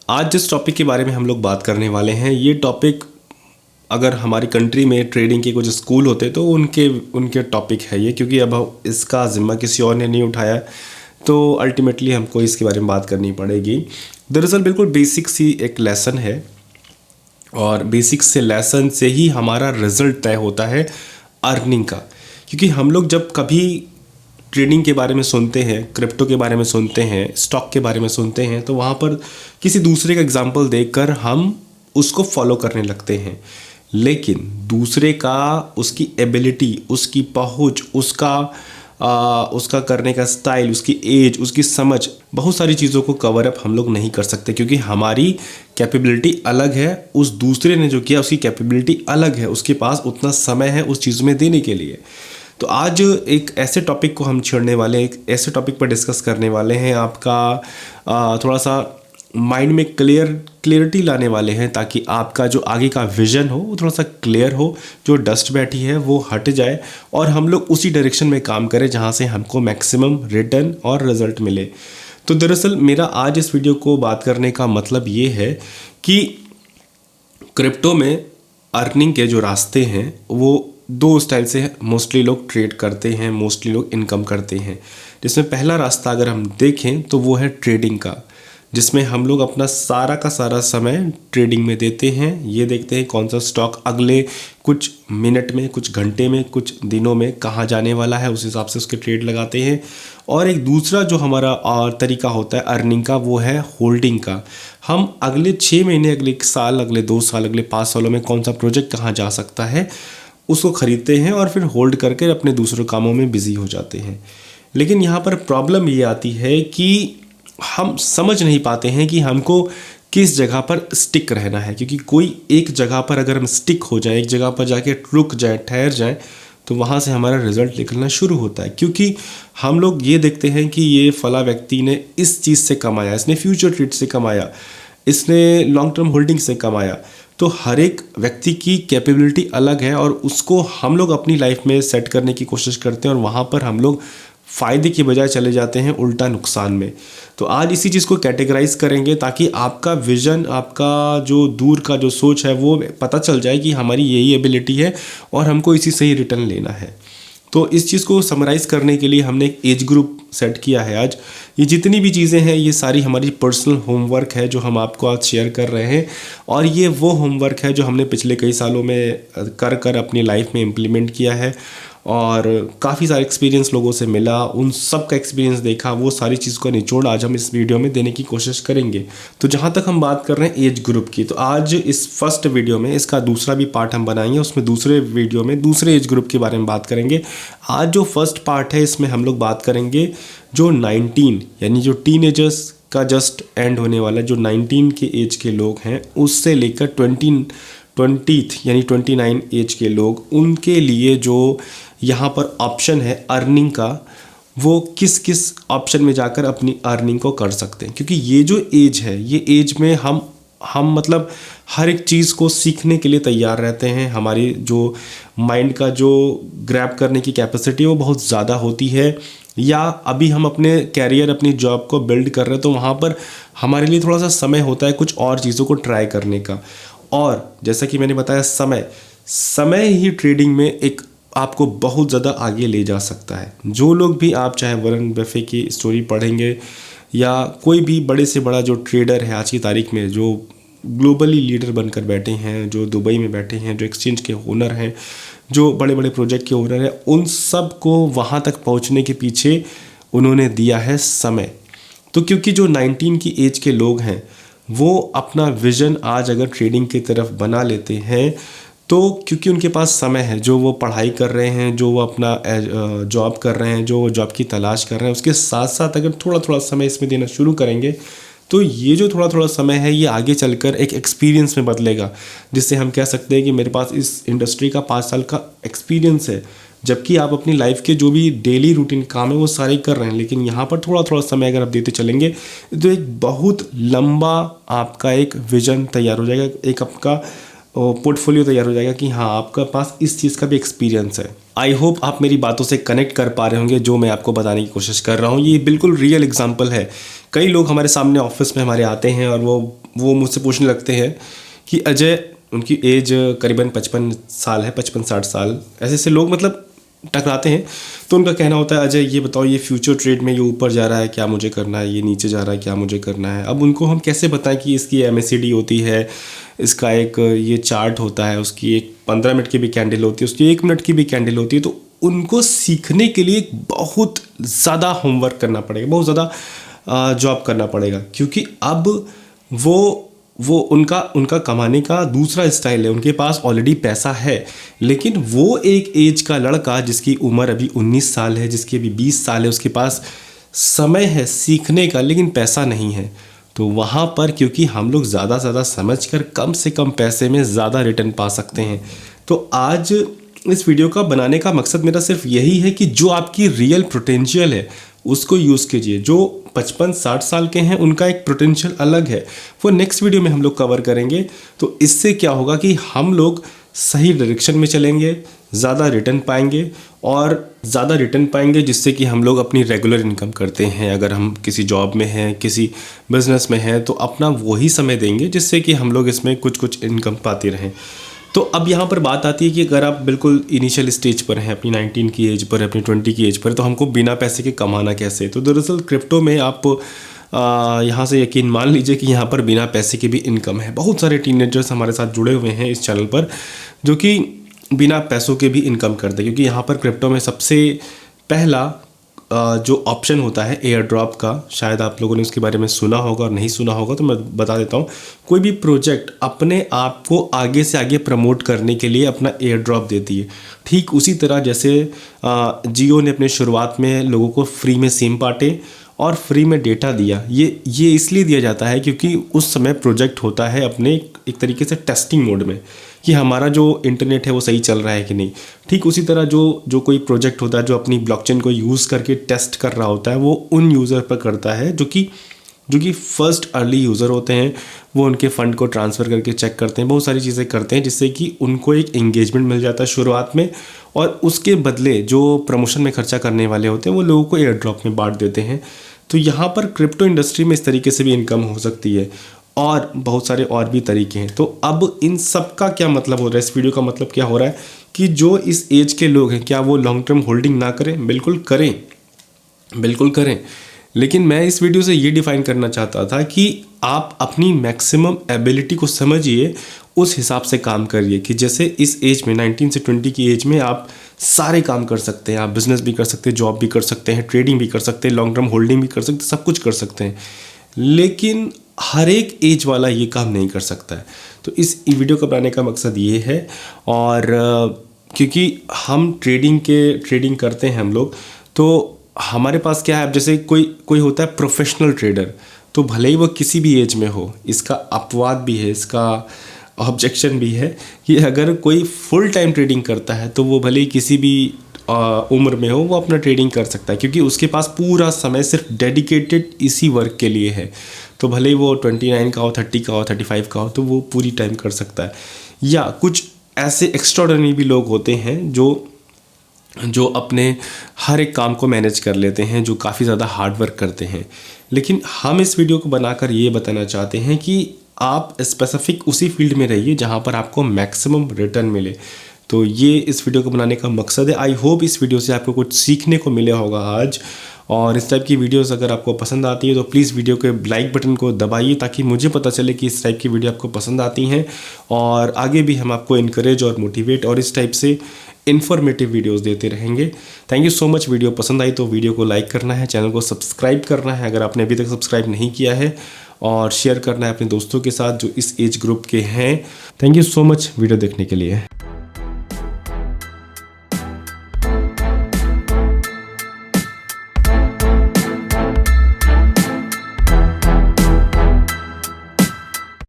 आज जिस टॉपिक के बारे में हम लोग बात करने वाले हैं, ये टॉपिक अगर हमारी कंट्री में ट्रेडिंग के कुछ स्कूल होते तो उनके टॉपिक है ये, क्योंकि अब इसका जिम्मा किसी और ने नहीं उठाया, तो अल्टीमेटली हमको इसके बारे में बात करनी पड़ेगी। दरअसल बिल्कुल बेसिक सी एक लेसन है और बेसिक से लेसन से ही हमारा रिजल्ट तय होता है अर्निंग का। क्योंकि हम लोग जब कभी ट्रेडिंग के बारे में सुनते हैं, क्रिप्टो के बारे में सुनते हैं, स्टॉक के बारे में सुनते हैं, तो वहाँ पर किसी दूसरे का एग्जाम्पल देखकर हम उसको फॉलो करने लगते हैं। लेकिन दूसरे का, उसकी एबिलिटी, उसकी पहुँच, उसका करने का स्टाइल, उसकी एज, उसकी समझ, बहुत सारी चीज़ों को कवर अप हम लोग नहीं कर सकते, क्योंकि हमारी कैपेबिलिटी अलग है। उस दूसरे ने जो किया उसकी कैपेबिलिटी अलग है, उसके पास उतना समय है उस चीज़ में देने के लिए। तो आज एक ऐसे टॉपिक को हम छेड़ने वाले हैं, एक ऐसे टॉपिक पर डिस्कस करने वाले हैं, आपका थोड़ा सा माइंड में क्लियरिटी लाने वाले हैं, ताकि आपका जो आगे का विजन हो वो थोड़ा सा क्लियर हो, जो डस्ट बैठी है वो हट जाए और हम लोग उसी डायरेक्शन में काम करें जहाँ से हमको मैक्सिमम रिटर्न और रिजल्ट मिले। तो दरअसल मेरा आज इस वीडियो को बात करने का मतलब ये है कि क्रिप्टो में अर्निंग के जो रास्ते हैं वो दो स्टाइल से मोस्टली लोग ट्रेड करते हैं, मोस्टली लोग इनकम करते हैं। जिसमें पहला रास्ता अगर हम देखें तो वो है ट्रेडिंग का, जिसमें हम लोग अपना सारा का सारा समय ट्रेडिंग में देते हैं। ये देखते हैं कौन सा स्टॉक अगले कुछ मिनट में, कुछ घंटे में, कुछ दिनों में कहाँ जाने वाला है, उस हिसाब से उसके ट्रेड लगाते हैं। और एक दूसरा जो हमारा और तरीका होता है अर्निंग का, वो है होल्डिंग का। हम अगले 6 महीने, अगले 1 साल, अगले 2 साल, अगले 5 सालों में कौन सा प्रोजेक्ट कहाँ जा सकता है उसको खरीदते हैं और फिर होल्ड करके अपने दूसरे कामों में बिजी हो जाते हैं। लेकिन यहाँ पर प्रॉब्लम ये आती है कि हम समझ नहीं पाते हैं कि हमको किस जगह पर स्टिक रहना है। क्योंकि कोई एक जगह पर अगर हम स्टिक हो जाए, एक जगह पर जाके रुक जाए, ठहर जाए, तो वहाँ से हमारा रिजल्ट निकलना शुरू होता है। क्योंकि हम लोग ये देखते हैं कि ये फला व्यक्ति ने इस चीज़ से कमाया, इसने फ्यूचर ट्रेड से कमाया, इसने लॉन्ग टर्म होल्डिंग से कमाया। तो हर एक व्यक्ति की कैपेबिलिटी अलग है और उसको हम लोग अपनी लाइफ में सेट करने की कोशिश करते हैं और वहाँ पर हम लोग फ़ायदे की बजाय चले जाते हैं उल्टा नुकसान में। तो आज इसी चीज़ को कैटेगराइज करेंगे ताकि आपका विज़न, आपका जो दूर का जो सोच है वो पता चल जाए कि हमारी यही एबिलिटी है और हमको इसी से ही रिटर्न लेना है। तो इस चीज़ को समराइज़ करने के लिए हमने एक एज ग्रुप सेट किया है आज। ये जितनी भी चीज़ें हैं ये सारी हमारी पर्सनल होमवर्क है जो हम आपको आज शेयर कर रहे हैं, और ये वो होमवर्क है जो हमने पिछले कई सालों में कर अपनी लाइफ में इम्प्लीमेंट किया है और काफ़ी सारे एक्सपीरियंस लोगों से मिला, उन सब का एक्सपीरियंस देखा, वो सारी चीज़ का निचोड़ आज हम इस वीडियो में देने की कोशिश करेंगे। तो जहाँ तक हम बात कर रहे हैं एज ग्रुप की, तो आज इस फर्स्ट वीडियो में इसका दूसरा भी पार्ट हम बनाएंगे, उसमें दूसरे वीडियो में दूसरे एज ग्रुप के बारे में बात करेंगे। आज जो फर्स्ट पार्ट है इसमें हम लोग बात करेंगे जो 19 यानी जो टीनेजर्स का जस्ट एंड होने वाला, जो 19 के एज के लोग हैं, उससे लेकर 20 यानी 29 एज के लोग, उनके लिए जो यहाँ पर ऑप्शन है अर्निंग का, वो किस किस ऑप्शन में जाकर अपनी अर्निंग को कर सकते हैं। क्योंकि ये जो एज है, ये एज में हम मतलब हर एक चीज़ को सीखने के लिए तैयार रहते हैं। हमारी जो माइंड का जो ग्रैब करने की कैपेसिटी है वो बहुत ज़्यादा होती है, या अभी हम अपने कैरियर, अपनी जॉब को बिल्ड कर रहे हैं, तो वहाँ पर हमारे लिए थोड़ा सा समय होता है कुछ और चीज़ों को ट्राई करने का। और जैसा कि मैंने बताया, समय ही ट्रेडिंग में एक आपको बहुत ज़्यादा आगे ले जा सकता है। जो लोग भी, आप चाहे वॉरेन बफे की स्टोरी पढ़ेंगे या कोई भी बड़े से बड़ा जो ट्रेडर है आज की तारीख में, जो ग्लोबली लीडर बनकर बैठे हैं, जो दुबई में बैठे हैं, जो एक्सचेंज के ओनर हैं, जो बड़े बड़े प्रोजेक्ट के ओनर हैं, उन सब को वहाँ तक पहुँचने के पीछे उन्होंने दिया है समय। तो क्योंकि जो 19 की एज के लोग हैं वो अपना विज़न आज अगर ट्रेडिंग की तरफ बना लेते हैं, तो क्योंकि उनके पास समय है, जो वो पढ़ाई कर रहे हैं, जो वो अपना जॉब कर रहे हैं, जो जॉब की तलाश कर रहे हैं, उसके साथ साथ अगर थोड़ा थोड़ा समय इसमें देना शुरू करेंगे, तो ये जो थोड़ा थोड़ा समय है ये आगे चलकर एक एक्सपीरियंस में बदलेगा, जिससे हम कह सकते हैं कि मेरे पास इस इंडस्ट्री का 5 साल का एक्सपीरियंस है। जबकि आप अपनी लाइफ के जो भी डेली रूटीन काम है वो सारे कर रहे हैं, लेकिन यहाँ पर थोड़ा थोड़ा समय अगर आप देते चलेंगे तो एक बहुत लंबा आपका एक विजन तैयार हो जाएगा, एक आपका पोर्टफोलियो तैयार हो जाएगा कि हाँ आपका पास इस चीज़ का भी एक्सपीरियंस है। आई होप आप मेरी बातों से कनेक्ट कर पा रहे होंगे जो मैं आपको बताने की कोशिश कर रहा हूँ। ये बिल्कुल रियल एग्जांपल है। कई लोग हमारे सामने ऑफिस में हमारे आते हैं और वो मुझसे पूछने लगते हैं कि अजय, उनकी एज करीबन 55 साल है, 55-60 साल, ऐसे ऐसे लोग मतलब टकराते हैं। तो उनका कहना होता है अजय ये बताओ, ये फ्यूचर ट्रेड में ये ऊपर जा रहा है, क्या मुझे करना है, ये नीचे जा रहा है, क्या मुझे करना है। अब उनको हम कैसे बताएं कि इसकी MACD होती है, इसका एक ये चार्ट होता है, उसकी एक 15 मिनट की भी कैंडल होती है, उसकी 1 मिनट की भी कैंडल होती है। तो उनको सीखने के लिए बहुत ज़्यादा होमवर्क करना पड़ेगा, बहुत ज़्यादा जॉब करना पड़ेगा, क्योंकि अब वो उनका कमाने का दूसरा स्टाइल है। उनके पास ऑलरेडी पैसा है, लेकिन वो एक एज का लड़का जिसकी उम्र अभी 19 साल है, जिसकी अभी 20 साल है, उसके पास समय है सीखने का लेकिन पैसा नहीं है। तो वहाँ पर क्योंकि हम लोग ज़्यादा से ज़्यादा समझ कर कम से कम पैसे में ज़्यादा रिटर्न पा सकते हैं। तो आज इस वीडियो का बनाने का मकसद मेरा सिर्फ यही है कि जो आपकी रियल पोटेंशियल है उसको यूज़ कीजिए। जो 55-60 साल के हैं उनका एक पोटेंशियल अलग है, वो नेक्स्ट वीडियो में हम लोग कवर करेंगे। तो इससे क्या होगा कि हम लोग सही डायरेक्शन में चलेंगे, ज़्यादा रिटर्न पाएंगे और ज़्यादा रिटर्न पाएंगे जिससे कि हम लोग अपनी रेगुलर इनकम करते हैं। अगर हम किसी जॉब में हैं, किसी बिजनेस में हैं, तो अपना वही समय देंगे जिससे कि हम लोग इसमें कुछ इनकम पाते रहें। तो अब यहाँ पर बात आती है कि अगर आप बिल्कुल इनिशियल स्टेज पर हैं, अपनी 19 की एज पर, अपनी 20 की एज पर, तो हमको बिना पैसे के कमाना कैसे। तो दरअसल क्रिप्टो में आप यहाँ से यकीन मान लीजिए कि यहाँ पर बिना पैसे के भी इनकम है। बहुत सारे टीनेजर्स हमारे साथ जुड़े हुए हैं इस चैनल पर जो कि बिना पैसों के भी इनकम करते हैं, क्योंकि यहाँ पर क्रिप्टो में सबसे पहला जो ऑप्शन होता है एयर ड्रॉप का, शायद आप लोगों ने उसके बारे में सुना होगा और नहीं सुना होगा तो मैं बता देता हूँ। कोई भी प्रोजेक्ट अपने आप को आगे से आगे प्रमोट करने के लिए अपना एयर ड्रॉप देती है। ठीक उसी तरह जैसे जियो ने अपने शुरुआत में लोगों को फ्री में सिम बांटे और फ्री में डेटा दिया। ये इसलिए दिया जाता है क्योंकि उस समय प्रोजेक्ट होता है अपने एक तरीके से टेस्टिंग मोड में कि हमारा जो इंटरनेट है वो सही चल रहा है कि नहीं। ठीक उसी तरह जो कोई प्रोजेक्ट होता है जो अपनी ब्लॉकचेन को यूज़ करके टेस्ट कर रहा होता है, वो उन यूज़र पर करता है जो कि फर्स्ट अर्ली यूज़र होते हैं। वो उनके फ़ंड को ट्रांसफ़र करके चेक करते हैं, बहुत सारी चीज़ें करते हैं जिससे कि उनको एक एंगेजमेंट मिल जाता है शुरुआत में, और उसके बदले जो प्रमोशन में खर्चा करने वाले होते हैं वो लोगों को एयर ड्रॉप में बांट देते हैं। तो यहाँ पर क्रिप्टो इंडस्ट्री में इस तरीके से भी इनकम हो सकती है और बहुत सारे और भी तरीके हैं। तो अब इन सब का क्या मतलब हो रहा है, इस वीडियो का मतलब क्या हो रहा है कि जो इस एज के लोग हैं क्या वो लॉन्ग टर्म होल्डिंग ना करें? बिल्कुल करें, बिल्कुल करें। लेकिन मैं इस वीडियो से ये डिफाइन करना चाहता था कि आप अपनी मैक्सिमम एबिलिटी को समझिए, उस हिसाब से काम करिए कि जैसे इस एज में 19 से 20 की एज में आप सारे काम कर सकते हैं। आप बिजनेस भी कर सकते हैं, जॉब भी कर सकते हैं, ट्रेडिंग भी कर सकते हैं, लॉन्ग टर्म होल्डिंग भी कर सकते हैं, सब कुछ कर सकते हैं। लेकिन हर एक एज वाला ये काम नहीं कर सकता है। तो इस वीडियो को बनाने का मकसद ये है। और क्योंकि हम ट्रेडिंग करते हैं हम लोग, तो हमारे पास क्या है, जैसे कोई होता है प्रोफेशनल ट्रेडर, तो भले ही वो किसी भी एज में हो, इसका अपवाद भी है, इसका ऑब्जेक्शन भी है कि अगर कोई फुल टाइम ट्रेडिंग करता है तो वो भले ही किसी भी उम्र में हो, वो अपना ट्रेडिंग कर सकता है क्योंकि उसके पास पूरा समय सिर्फ डेडिकेटेड इसी वर्क के लिए है। तो भले ही वो 29 का हो, 30 का हो, 35 का हो, तो वो पूरी टाइम कर सकता है। या कुछ ऐसे एक्स्ट्राऑर्डिनरी भी लोग होते हैं जो अपने हर एक काम को मैनेज कर लेते हैं, जो काफ़ी ज़्यादा हार्ड वर्क करते हैं। लेकिन हम इस वीडियो को बनाकर ये बताना चाहते हैं कि आप स्पेसिफिक उसी फील्ड में रहिए जहाँ पर आपको मैक्सिमम रिटर्न मिले। तो ये इस वीडियो को बनाने का मकसद है। आई होप इस वीडियो से आपको कुछ सीखने को मिला होगा आज। और इस टाइप की वीडियोस अगर आपको पसंद आती है तो प्लीज़ वीडियो के लाइक बटन को दबाइए ताकि मुझे पता चले कि इस टाइप की वीडियो आपको पसंद आती हैं, और आगे भी हम आपको इनकरेज और मोटिवेट और इस टाइप से इन्फॉर्मेटिव वीडियोस देते रहेंगे। Thank you so much. Video पसंद आई तो वीडियो को लाइक करना है, चैनल को सब्सक्राइब करना है अगर आपने अभी तक सब्सक्राइब नहीं किया है, और शेयर करना है अपने दोस्तों के साथ जो इस एज ग्रुप के हैं। Thank you so much video देखने के लिए।